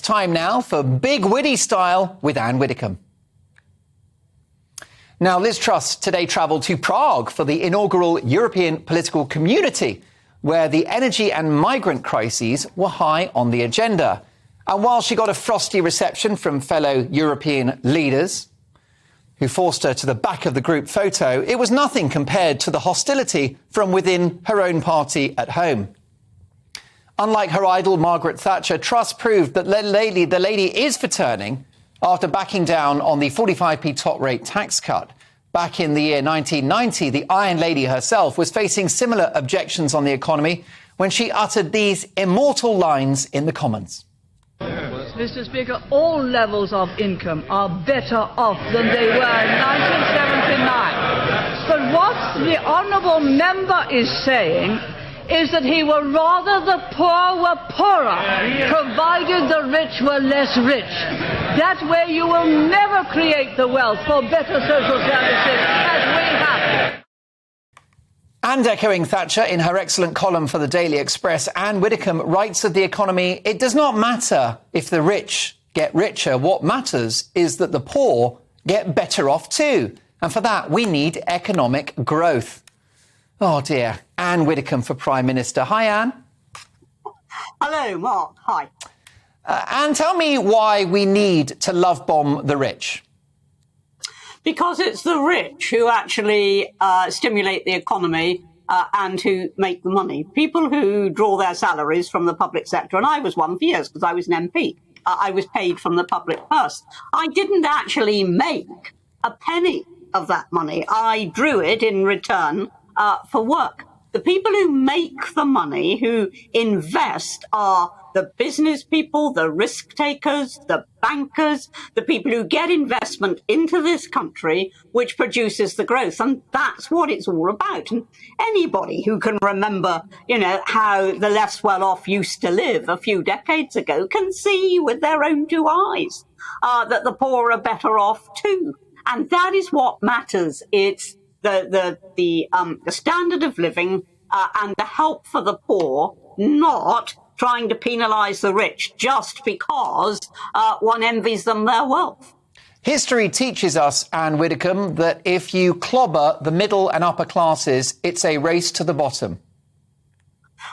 Time now for Big Witty Style with Anne Widdecombe. Now, Liz Truss today travelled to Prague for the inaugural European Political Community, where the energy and migrant crises were high on the agenda. And while she got a frosty reception from fellow European leaders, who forced her to the back of the group photo, it was nothing compared to the hostility from within her own party at home. Unlike her idol Margaret Thatcher, Truss proved that the lady is for turning after backing down on the 45p top rate tax cut. Back in the year 1990, the Iron Lady herself was facing similar objections on the economy when she uttered these immortal lines in the Commons. Mr. Speaker, all levels of income are better off than they were in 1979. But what the honourable member is saying is that he would rather the poor were poorer, provided the rich were less rich. That way you will never create the wealth for better social services as we have. And echoing Thatcher in her excellent column for the Daily Express, Anne Widdecombe writes of the economy, it does not matter if the rich get richer. What matters is that the poor get better off too. And for that, we need economic growth. Oh, dear. Anne Widdecombe for Prime Minister. Hi, Anne. Hello, Mark. Hi. Anne, tell me why we need to love bomb the rich. Because it's the rich who actually stimulate the economy and who make the money. People who draw their salaries from the public sector, and I was one for years because I was an MP. I was paid from the public purse. I didn't actually make a penny of that money. I drew it in return for work. The people who make the money, who invest, are the business people, the risk takers, the bankers, the people who get investment into this country, which produces the growth. And that's what it's all about. And anybody who can remember, how the less well-off used to live a few decades ago can see with their own two eyes that the poor are better off too. And that is what matters. It's the standard of living and the help for the poor, not trying to penalise the rich just because one envies them their wealth. History teaches us, Anne Widdecombe, that if you clobber the middle and upper classes, it's a race to the bottom.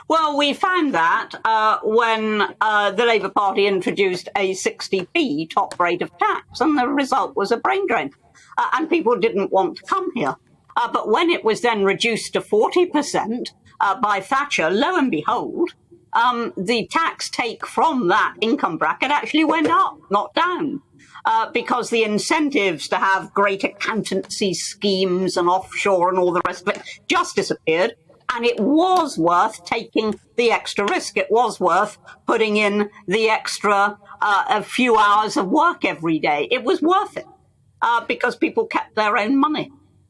Well, we found that when the Labour Party introduced a 60p top rate of tax, and the result was a brain drain. And people didn't want to come here. But when it was then reduced to 40% by Thatcher, lo and behold, the tax take from that income bracket actually went up, not down, because the incentives to have great accountancy schemes and offshore and all the rest of it just disappeared. And it was worth taking the extra risk. It was worth putting in the extra a few hours of work every day. It was worth it because people kept their own money.